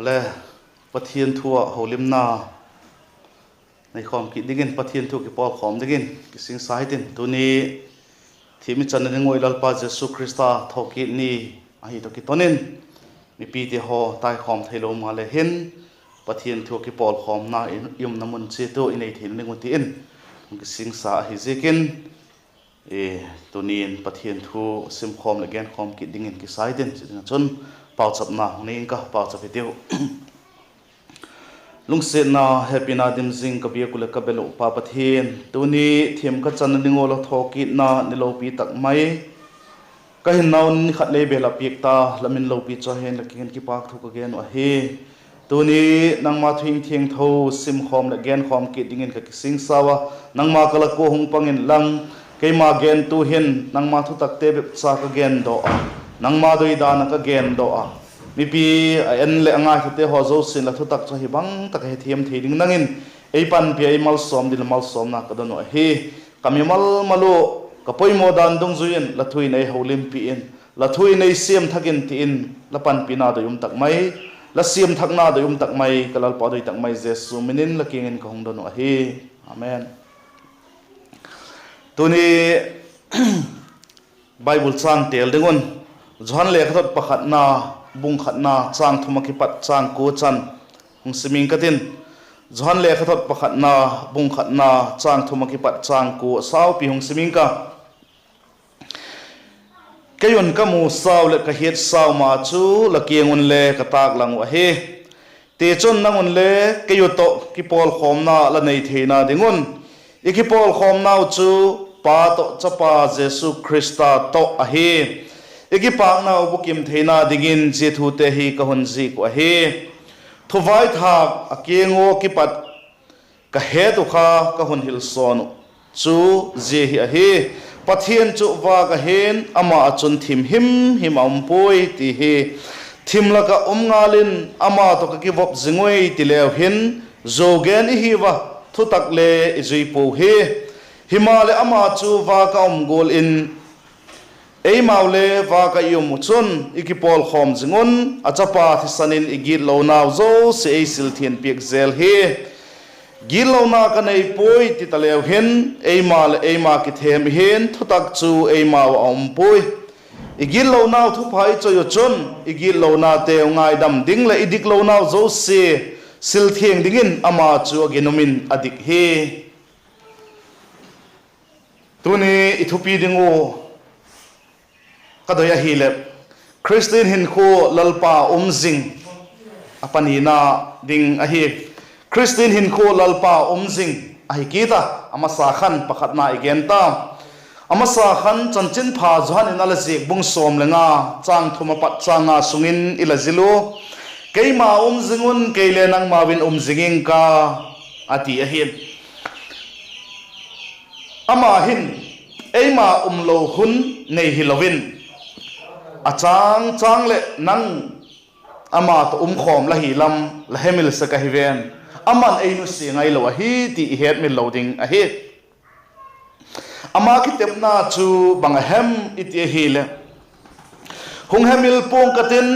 ole pathian thua holim na nei khom ki dingin pathian thu ki pol khom dingin ki sing sai tin tuni thimi chan ne ngoi lalpa jesu krista thoki ni ahi to ki tonin mi pi te ho tai khom thailo ma le hin pathian thu ki pol khom na yum namun che to inei thin ningu ti in ki sing sa hi zekin tunin pathian thu sim khom le gen khom ki dingin ki sai tin chun pau chap na nei ka pau chap tiu lungse na happy na dim zing ka bia kula ka belo pa pathian tuni thiam ka chan ningo lo thoki na nilo pi tak mai ka hin naun khat le bela pik ta lamin lo pi cho hen la ken ki pak thu ka gen wa he tuni nang ma thing thieng tho sim khom la gen khom ki dingin ka sing sawa nang ma kala ko hung pangin lang ke ma gen tu hin nang ma thu tak te be sa ka gen do nang ma doi da na ka gen do mi pi en le anga khite ho zo sin la thu tak cho hi bang tak he thiam thiding nangin ei pan pi ei mal som dil mal som na ka dono he kamimal malu ka poimo dan dong zuin la thui nei holim pi in la thui nei siam thakin ti in la pan pi na do yum tak mai la siam thak na do yum tak mai kalal pa doi tak mai jesu minin la kingin ka hong dono he amen tuni bible chang tel dengon zhan le khatot pakhat na bung khat na chang thuma ki pat chang ko chan hung siming katin zhan le khatot pakhat na bung khat na chang thuma ki pat chang ko saw pi hung siming ka kayon ka mu saw le ka het saw ma chu la kiengun le ka tak lang wa he te chon nangun le kayoto ki pol khom na la nei theina dingun ikipol khom nau chu pa to chapa jesu krista to ahi ikipak nau bukim theina dingin je thu te hi ka hun ji ko he thuvai thak akengo kipat ka he tu kha ka hun hil son chu je hi ahi pathian chu wa ka hen ama achun thim him ampoi ti he thimla ka ngalin ama to ka ki vop jingoi ti lew hin zogen hi wa thu tak le izui po he himale ama chu wa ka gol in ei maule wa ka yum chun ikipol khom jingun achapa thisanin igit lo naw zo se ei sil thien piek zel he gil lo na ka nei poi ti talew hen ei ma ki them hen thu tak chu ei ma wa poi igil lo naw thu phai cho yo chun igil lo na te ngai dam ding le idik lo naw zo se sil thieng dingin ama chu genumin adik he tuni ithupi dingo kadoya hile Khristian Hinkhua Lalpa zing apanina ding ahi Khristian Hinkhua Lalpa zing ahi kita amasa khan pakhat na igenta amasa khan chanchin pha johan inala jek bung som lenga chang thuma pat changa sungin ilazilu keima zingun keile nang mawin zinging ka ati ahin ama hin eima lo hun nei hilowin achang le nang ama to khom la hilam la hemil sa ka hiven aman einu si ngai lo hi ti het mi loading a hi ama ki tepna chu banghem iti hile hung hemil pong katin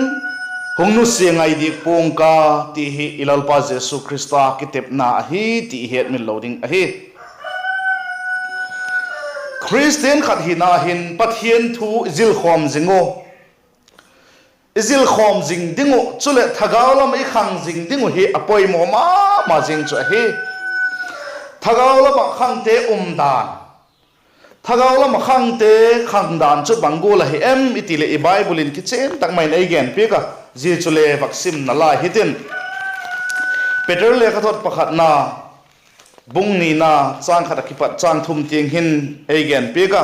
hung nu si ngai dik pong ka ti hi ilalpa jesu krista ki tepna hi ti het mi loading a hi Khristian khat hina hin pathian thu zil khom zingo izil khom jing dingo chule thagawlam I khang jing dingo hi apoi mo ma jing chu hi thagawlam khang te dan thagawlam khang te khang dan chu bangula hi em itile I bible in kitchen tak mai nei gen pika ji chule vaksim na la hitin peter le ka thot pakhat na bung ni na chang khata kipat chang thum tieng hin eigen pika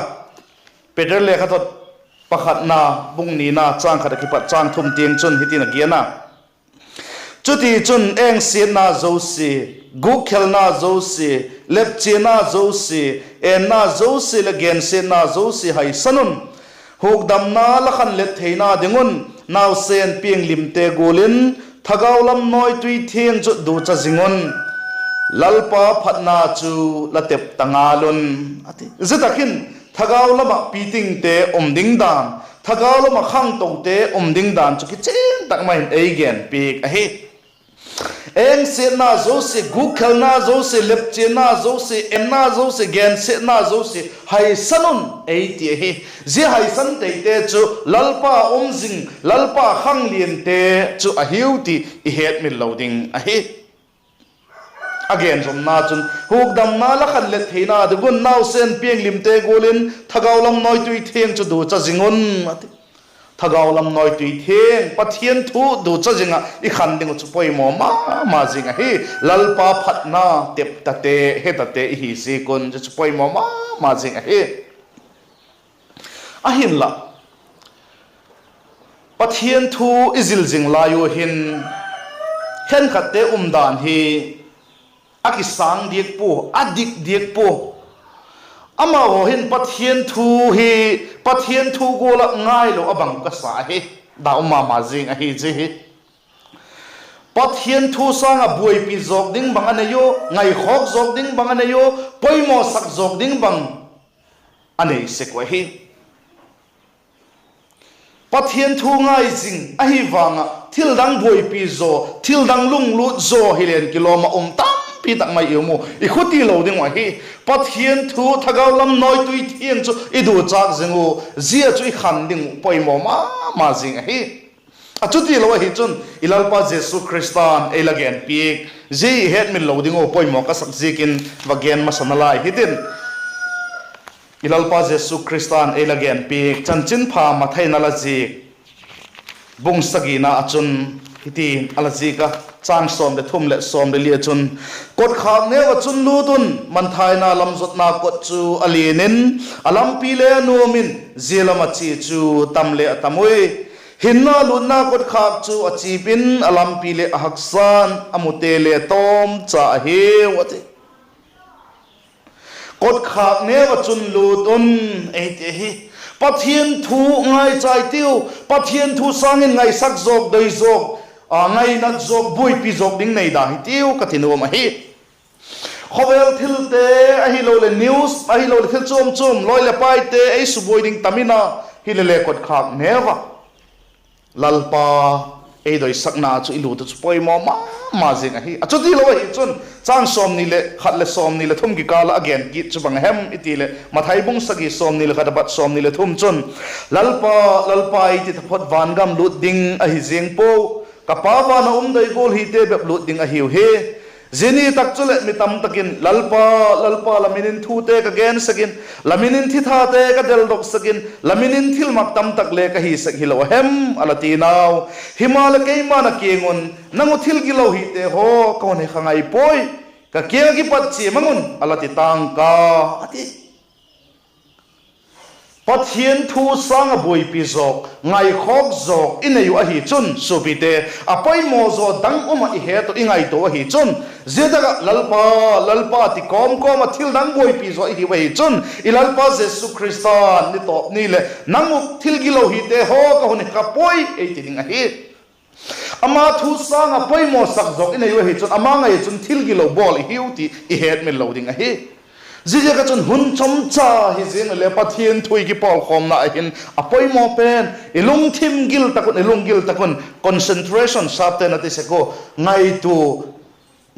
peter le ka thot pakhat na bung ni na chang khata kipat chang thum tieng chun hitina giana chuti chun eng sin na zo si gu khel na zo si lep che na zo si en na zo si le gen sin na zo si hai sanun hok dam na la khan let theina dingun naw sen pieng limte golin thagawlam noi tui thieng chu du cha jingon lalpa phatna chu latep tangalun ati zatakin thagawlama piting te omding dan thagawlama khang to te omding dan chu ki chen tak mai ei gen pik a he eng se na zo se gukhel na zo se lepche na zo se en na zo se gen se na zo se hai sanun ei ti hi ji hai san te te chu lalpa zing lalpa khang lien te chu a hiu ti I het mi loading a hi again from na chun huk dam na la khan let theina de gun naw sen pieng lim te golin thagaw lam noi tui theng chu du cha jingon ati thagaw lam noi tui theng pathian thu du cha jinga I khan ding chu poi mo ma jinga hi lalpa phatna tep ta te he ta te hi si kon chu poi mo ma jinga hi ahin la pathian thu izil jing la yo hin khen khat te dan hi aki sang diek po adik diek po ama ho hin pathian thu go la ngai lo abang ka sa he da ma jing a hi je hi pathian thu sang a buai pi jok ding bang anayo ngai khok jok ding bang anayo poimo sak jok ding bang anei se ko hi pathian thu ngai jing a hi wanga thil dang buai pi zo thil dang lung lu zo hilen kiloma ta pi tak mai yomo I khuti lo ding wa hi pathian thu thagaw lam noi tui thieng chu I du chak zingu zia chu I khan ding poimo ma jing hi a chu ti lo hi chun ilalpa jesu christian elagen pi ji het min lo ding o poimo ka sak jikin wagen masanalai hitin ilalpa jesu christian elagen pi chanchin pha mathai nala ji bung sagina achun hiti alaji ka chang som de thum le som de lia chun kot khak ne wa chun lu tun man thai na lam zot na kot chu alinin alam pi le numin zelama chi chu tam le tamoi hinna lu na kot khak chu achi bin alam pi le ahaksan amute le tom cha he wate kot khak ne wa chun lu tun ei te hi pathian thu ngai chai tiu pathian thu sangin ngai sak jok doi jok ngai na jok bui pi jok ding nei da hi tiu katinu ma hi khovel thil te a hi lo le news a hi lo le thil chom loi le pai te ei su boi ding tamina hi le kot khak newa lalpa ei doi sakna chu ilu tu poi ma jing a hi a chu ti lo hi chun chang som ni le khat le som ni le thum ki kala again ki chu bang hem iti le mathai bung sagi som ni le khat bat som ni le thum chun lalpa ai ti thot van gam lut ding a hi jing po kapawa na dai gol hi te bep lut ding a hiu he zini tak chule mi tam takin lalpa laminin thu te ka gen sakin laminin thi tha te ka del dok sakin laminin thil mak tam tak le ka hi sak hilo hem alati naw himal ke ma na kengun nangu thil gi lo hi te ho ko ne khangai poi ka ke gi pat chi mangun alati tang ka ati pathian thu sang a boi pi zok ngai khok zok inayu a hi chun supite apai mo zo dang uma I he to ingai to hi chun zedaga lalpa ti kom a thil dang boi pi zo hi wa hi chun ilalpa jesu christian ni top ni le nangu thil gi lo hi te ho ka hone ka poi ei ti ding a hi ama thu sang a poi mo sak zok inayu hi chun ama ngai chun thil gi lo bol hiu ti I het me loading a hi zije ka chun hun chom cha hi jing le pathian thui ki pol khom na hin apoi mo pen ilung thim gil takun concentration sapte na te se ko ngai tu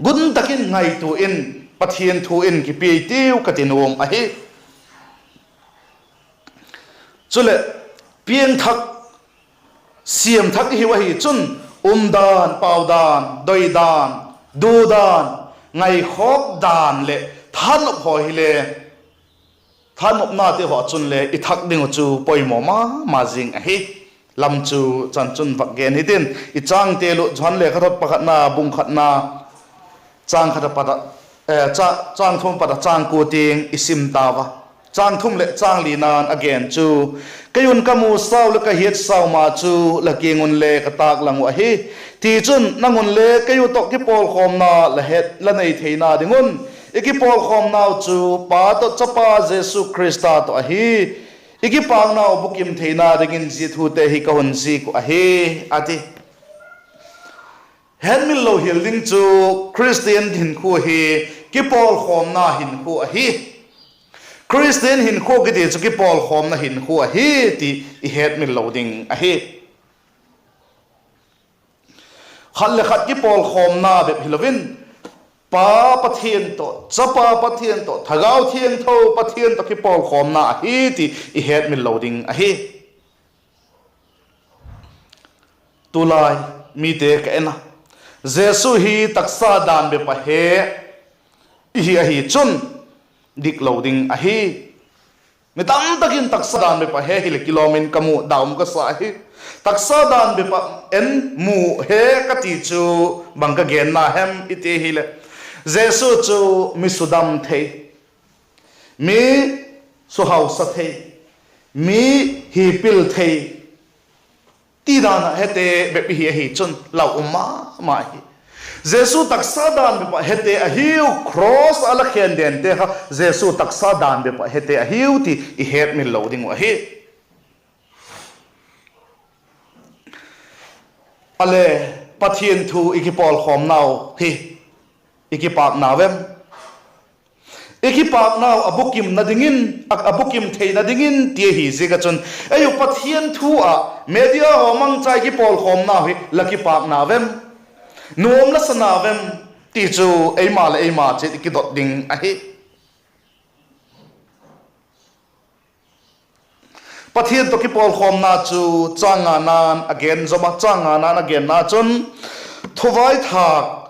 gun takin ngai tu in pathian thu in ki pi tiu katinum a hi chule pieng thak siam thak hi wa hi chun dan paudan doidan dudan ngai khok dan le than op ho hi le than op na te ho chun le I thak ding chu poimo ma jing a hi lam chu chan chun vak gen hi tin I chang te lu zhan le khathot pakhat na bung khat na chang khat pa da chang thum pa da chang ku ting isim tawa chang thum le chang li nan again chu kayun kamu saw le ka hiat saw ma chu la kingun le ka tak lang wa hi ti chun nangun le kayu tok ki pol khom na la het la nei theina dingun ikipol khom naw chu pa to chapa jesu christa to a hi ikipang naw bukim theina dingin ji thu te hi ka hon si ko a hi ati henmil lo hilding chu Khristian Hinkhua hi kipol khom na Hinkhua a hi Khristian Hinkhua ki ti chu kipol khom na Hinkhua hi ti I het mil lo ding a hi khát le khát cái Paul khom na bẹp hilovin pa Pathian to chapa Pathian to thagau thieng tho Pathian to cái Paul khom na hi ti I het min loading a hi tulai mi te ka ena Jesu hi taksa dan be pa he hi a hi chun dik loading a hi mi tam takin taksa dan be pa he hi le kilomin kamu daum ka sa hi taksa dan be pa en mu he ka ti chu bangka gen na hem ite hi le Jesu chu mi sudam thei mi suhau sa thei mi hi pil thei ti dana hete be hi hi chun lau umma ma hi Jesu taksa dan be pa hete a hiu cross ala khen den te ha Jesu taksa dan be pa hete a hiu ti I het min loading wa hi ale Pathian thu ikipol khom nau hi ikipak nawem ikipak nau abukim nadingin abukim thei nadingin tie hi zega chun ayu Pathian thu a media homang chai ki pol khom nau hi lakipak nawem nuom la sanawem ti chu eima che ki dot ding a hi Pathian to ki pol khom na chu changa nan again zoma changa nan again na chun thowai thak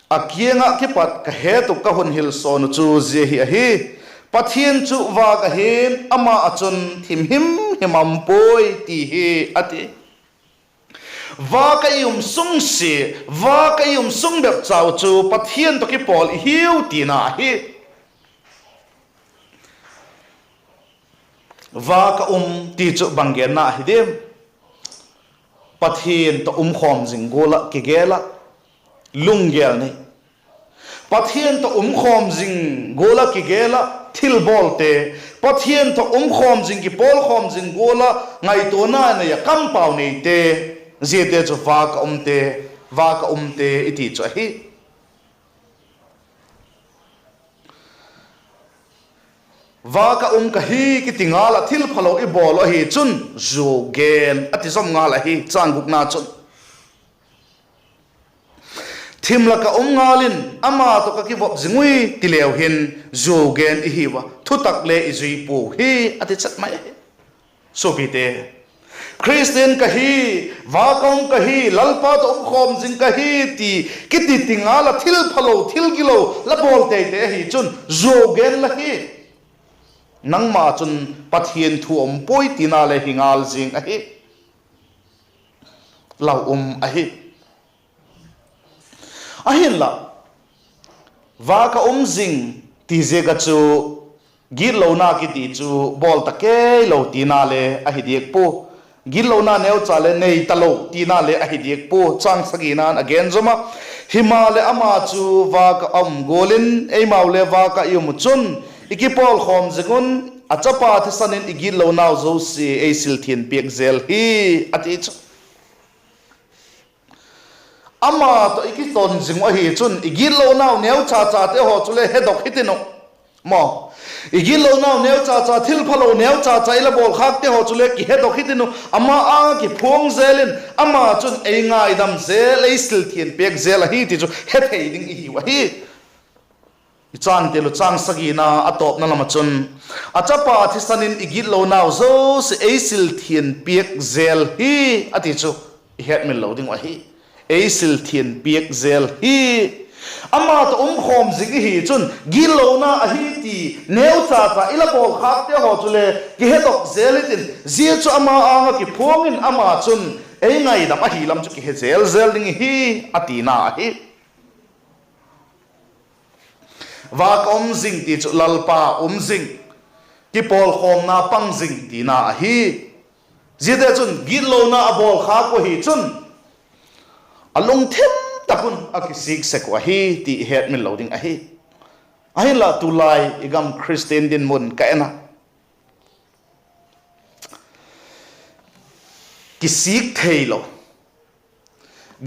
akienga ki pat ka he to ka hun hil son chu je hi a hi Pathian chu wa ka hin ama achun thim himam poi ti hi ati wa ka yum sung si wa ka yum sung bep chau chu Pathian to ki pol hiu ti na hi wa ka ti chu banggen na hi dem Pathian to khom jinggola ki gela lunggel ni Pathian to khom jing gola ki gela thil bolte Pathian to khom jing ki pol khom jing gola ngai to na na ya kam pau nei te zete chu wa ka te iti chu hi wa ka ka hi ki tingala thil phalo I bol hi chun zu gen ati som ngala hi changuk na chun thimla ka ngalin ama to ka ki vop jingui tileu hin zu gen I hi wa thutak le I zui pu hi ati chat mai so bite Khristian ka hi wa kaum ka hi lalpa to khom jing ka hi ti kiti tingala thil phalo thil kilo la bol te hi chun zu gen la hi nang ma chun Pathian thu poi tina le hingal jing a hi lau a hi ahin la wa ka jing ti je ga chu gil lo na ki ti chu bol ta ke lo tina le a hi diek po gil lo na neu cha le nei ta lo tina le a hi diek po chang sagi nan again zoma himale ama chu wa ka golin ei mau le wa ka yum chun ikipol khom zingun achapa thisanin igil lo naw zo si eisil thien pek zel hi ati chu ama to ikiton jingwa hi chun igil lo naw neu cha te ho chule hedok hitino mo igil lo naw neu cha thil phalo neu cha ila bol khak te ho chule ki hedok hitino ama a ki phong zelin ama chun ei ngai dam zel eisil thien pek zel hi ti chu hetei ding hi wa hi chang te lo chang sagina atop na lama chun achapa thisanin igil lo naw zo se eisil thien piek zel hi ati chu het min lo ding wa hi eisil thien piek zel hi ama to khom zigi hi chun gil lo na a hi ti neu cha ila bol khak te ho chule ki hetok zelitin zia chu ama anga ki phongin ama chun ei ngai da pa hi lam chu ki he zel ding hi ati na hi wa ka zing ti chu lalpa zing ki pol khom na pang zing ti na hi zide chun gil lo na abol kha ko hi chun along them takun akisik sekwa hi ti het min loading a hi ahin la tulai igam Khristian din mun ka ena kisik theilo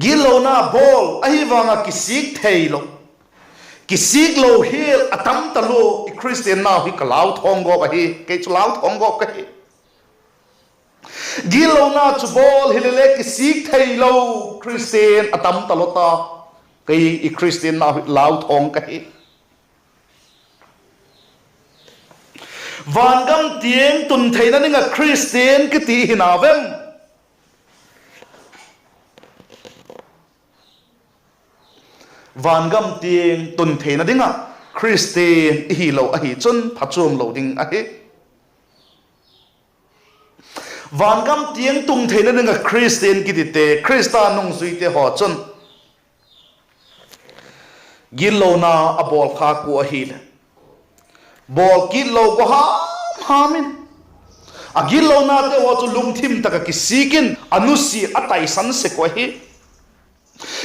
gil lo na bol ahi wanga kisik theilo kisik lo hil atam talo I Khristian now hi kalau thong go hi ke chu lau thong go ka hi gilo na chubol hilele ki sik thei lo Khristian atam talota kai i Khristian na lau thong kai vangam tieng tun thei na ninga Khristian ki ti hinavem vangam tieng tun thei na dinga Khristian hi lo a hi chun phachum lo ding a hi vangam tieng tung thei na dinga Khristian ki ti te Khristan nong zui te ho chun gilo na abol kha ku a hi le bol gilo ko hamin a gilo na te ho chu lung thim taka ki sikin anusi atai san se ko hi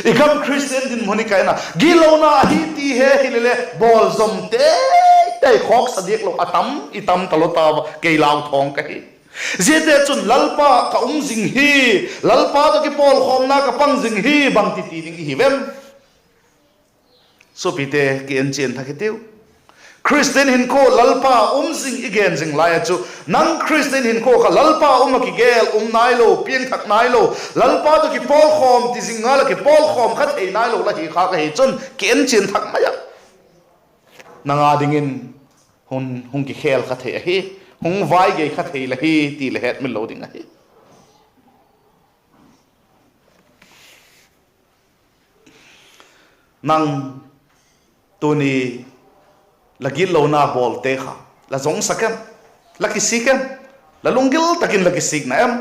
ikam Khristian din moni kai na gilo na hi ti he hilele bol zom te tai khok sadik lo atam itam talota ke lau thong kai zete chun lalpa ka zing hi lalpa to ki pol khom na ka pang zing hi bang ti ti ding hi vem so pite ki en chen thakitiu Khristian Hinkhua Lalpa zing igen zing lai chu nang Khristian Hinkhua ka lalpa ki gel nai lo pieng thak nai lo lalpa to ki pol khom ti zing ngala ki pol khom khat ei nai lo la hi kha ka hi chun ki en chen thak maya nanga dingin hun ki khel kha the hi hung vai ge kha thei la hi ti le het min lo ding hi nang tuni lagi lo na bol te kha la zong sakem la ki sikem la lungil takin la ki sik na em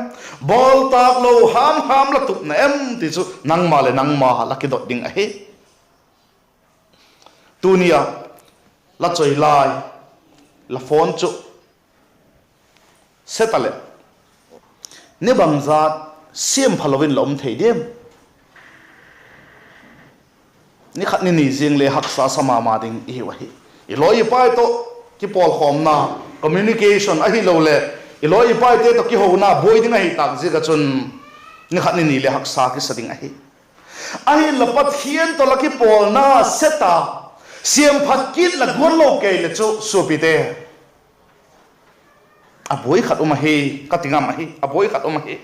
bol tak lo ham la tup na em ti chu nang ma le nang ma la ki dot ding a hi tunia la choi lai la phone chu setale ne bangzat siam phalovin lom thei dem ni khat ni jing le haksa sama ma ding hi wa hi iloi pai to ki pol khom na communication a hi lo le iloi pai te to ki ho na boi ding a hi tak je ga chun ni khat ni le haksa ki sading a hi la pathian to la ki pol na seta siam phat kit la gon lo ke le chu su pi te a boi khat hi ka tingam hi a boi khat hi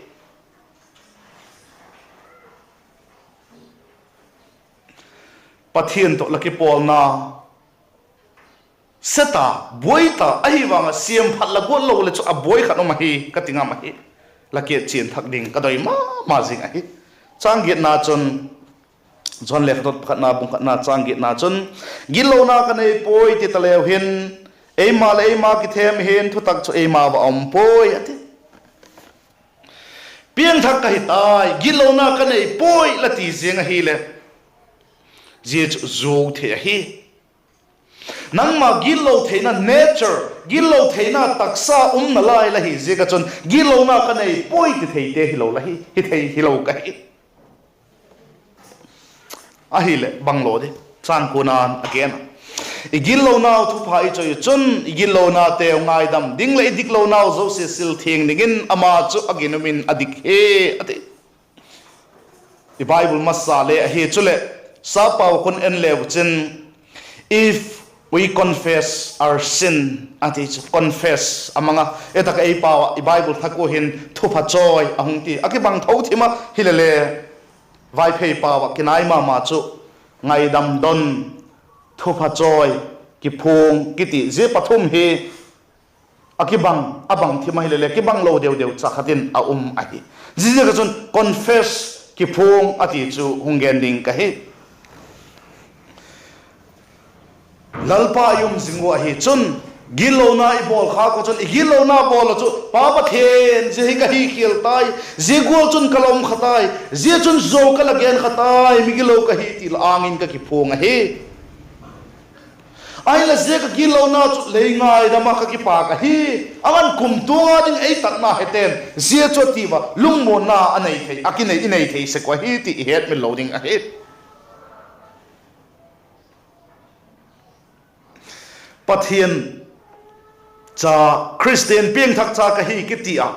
pathian to la ki pol na seta boita ahi wanga siam phat la gon lo le chu a boi khat hi ka tingam hi la ke chen thak ding ka doi ma jing a hi chang get na chun zon le khat khat na bung khat na chang get na chun gilo na ka nei poi ti ta lew hin ei ma ki them hen thu tak chu ei ma wa om poi ati piang thak ka hi tai gilo na ka nei poi la ti jeng a hi le je chu zo the hi nang ma gilo theina nature gilo theina taksa na lai la hi je ka chon gilo na ka nei poi ti thei te hilo la hi thei hilo ka hi a hi le banglo de chang kunan again igilo na thu phai choi chun igilo na te ngai dam ding le dik lo na zo se sil thing ningin ama chu aginumin adik he ate the bible masale he chule sa paw kun en le chin if we confess our sin ati confess amanga eta ka ei pawa I bible thako hin thupa choi ahung ti akibang thau thima hilele Vaiphei pawa kinai ma chu ngai dam don thupa choi ki phung kiti je pathum he akibang abang thima hilele kibang lo deu chakhatin a ahi ji ka chun confess ki phung ati chu hungending ka he lalpa yum zingwa hi chun gilona I bol kha ko chun gilona bol chu pa pa then je hi ka hi khil tai je gol chun kalom khatai je chun zo ka lagen khatai mi gilo ka hi til angin ka ki phung hi ai la je ka gilona chu leingai da ma ka ki pa ka hi awan kum tu ding ei tak na heten je chu ti wa lungmo na anei thei akinei inei thei se ko hi ti het mi loading a het pathian cha Khristian pieng thak cha ka hi ki ti a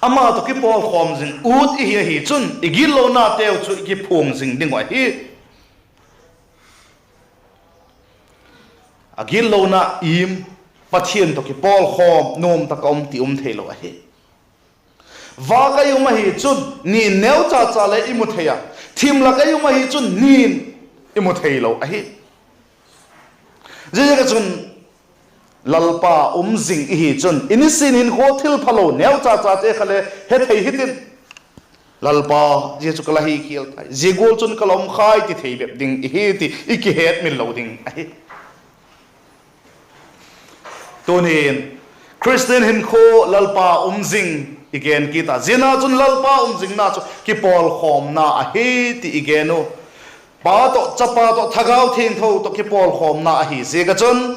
ama to ki pol khom jing ut hi chun igilo na teu chu ki phung jing ding wa hi agilo na im pathian to ki pol khom nom ta kom ti thelo a hi va ka yu ma hi chun ni neu cha cha le imu theya thim la ka yu ma hi chun nin imu thei lo a hi je ka chun lalpa zing hi chun inisin hin ko thil phalo neu cha cha che khale he thei hitin lalpa je chu kala hi khial thai je gol chun kalom khai ti thei bep ding hi ti iki het min lo ding a hi tonin Khristian Hinkhua Lalpa zing igen kita zina chun lalpa zing na chu ki pol khom na a hi ti igenu pa to chapa to thagau thing tho to ki pol khom na a hi je ga chun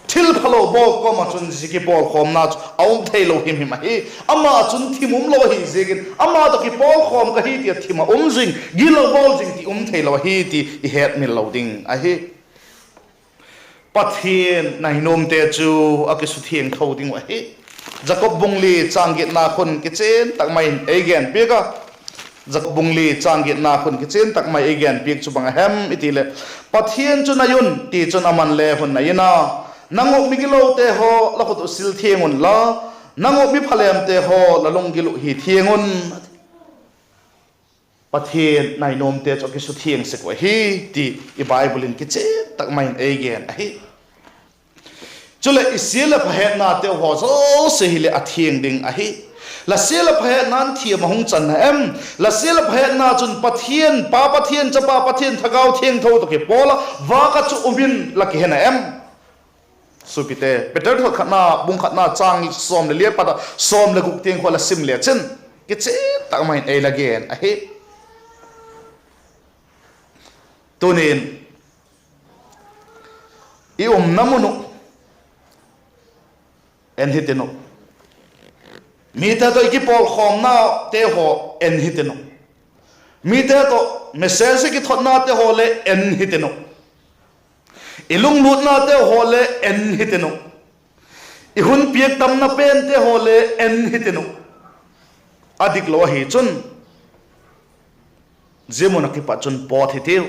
thil phalo bo ko ma chun ji ki pol khom na aum thei lo him him a hi ama chun thimum lo hi je gin ama to ki pol khom ka hi ti thima zing gilo bol jing ti thei lo hi ti I het min lo ding a hi Pathian na hinom te chu akisu thieng tho ding wa hi Jacob bungli changgit na khun ki chen tak mai again pika Jacob bungli changgit na khun ki chen tak mai again pik chu bang hem itile Pathian chu na yun ti chun aman le hun na yina nangok migilo te ho la khut sil thiengun la nangok mi phalem te ho la longgilu hi thiengun Pathian na hinom te chu akisu thieng se ko hi ti I Bible in ki chen tak mai again a hi chule isila phahet na te ho zo se hile athieng ding a hi la sila phahet nan thi mahung chan na em la sila phahet na chun Pathian pa Pathian cha pa Pathian thagau thieng tho to ke pola wa ka chu umin la ki hena em supite better tho khana bung khatna chang som le liat pa som le guk tieng khola sim le chen ke che tak mai ei la gen a hi tunin I namunu en hitino mita to iki pol khom na te ho en hitino mita to message ki thotna te ho le en hitino ilung lut na te ho le en hitino ihun piek tam na pen te ho le en hitino adik lo hi chun zemuna ki pa chun pot hitiu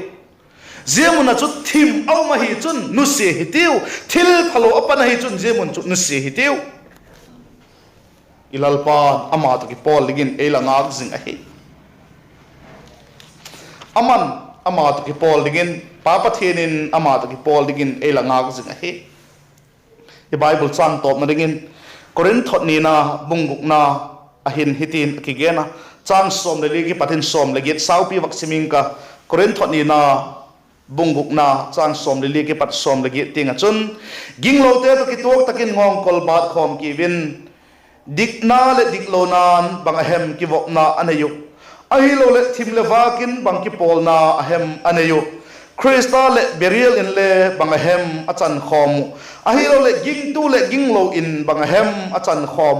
zemuna chu thim au ma hi chun nu se hitiu thil phalo apana hi chun zemun chu nu se hitiu ilalpa ama to ki pol ligin ela ngak zing a hi aman ama to ki pol ligin pa Pathianin ama to ki pol ligin ela ngak zing a hi the Bible chan top na ligin Korinthot ni na bunguk na ahin hitin ki gena chang som le ligi pathin som le git saupi vaksiming ka Korinthot ni na bunguk na chang som le ligi pat som le git tinga chun ginglo te to ki tok takin ngong kol bat khom ki win dikna le diklonan bang ahem ki wok na anayu ahilo le thim le wakin bang ki pol na ahem anayu Krista le burial in le bang ahem achan khom ahilo le ging tu le ginglo in bang ahem achan khom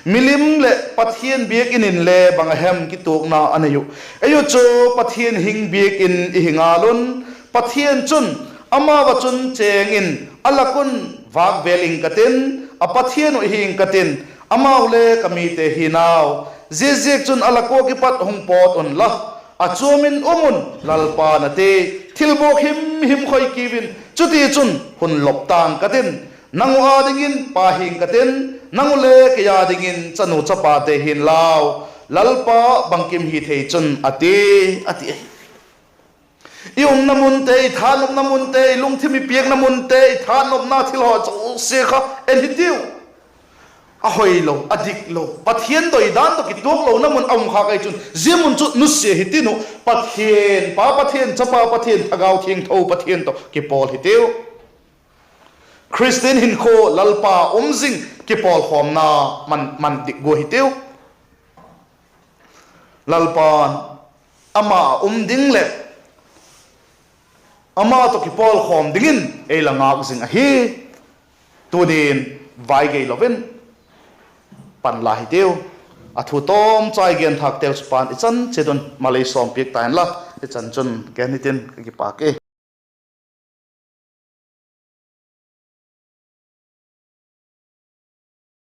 milim le Pathian biek in le bang ahem ki tok na anayu ayu cho Pathian hing biek in hingalun Pathian chun ama wa chun cheng in alakun wak veling katin a Pathian hing katin ama ule kamite hinaw zizek chun alako ki pat hong pot on la achumin lalpa na te thilbok him khoi kiwin chuti chun hun lop tang katin nangu adingin pahing katin nangule kya dingin chanu chapa te hin law lalpa bangkim hi thei chun ati iung namun te thanop namun te lungthimi piek namun te thanop na thil ho chu se kha en hitiu ahoi lo adik lo Pathian doi dan to ki tok lo namun am kha kai chun zemun chu nu se hitinu Pathian pa Pathian chapa Pathian thagau thieng tho Pathian to ki pol hitiu Khristian Hinkhua Lalpa zing ki pol khom na man dik go hitiu lalpa ama ding le ama to ki pol khom dingin e langa zing a hi tu din vai ge lovin pan la hi deu athu tom chai gen thak tel span ichan chedon malai som pek tan la ichan chun gen hitin ki pa ke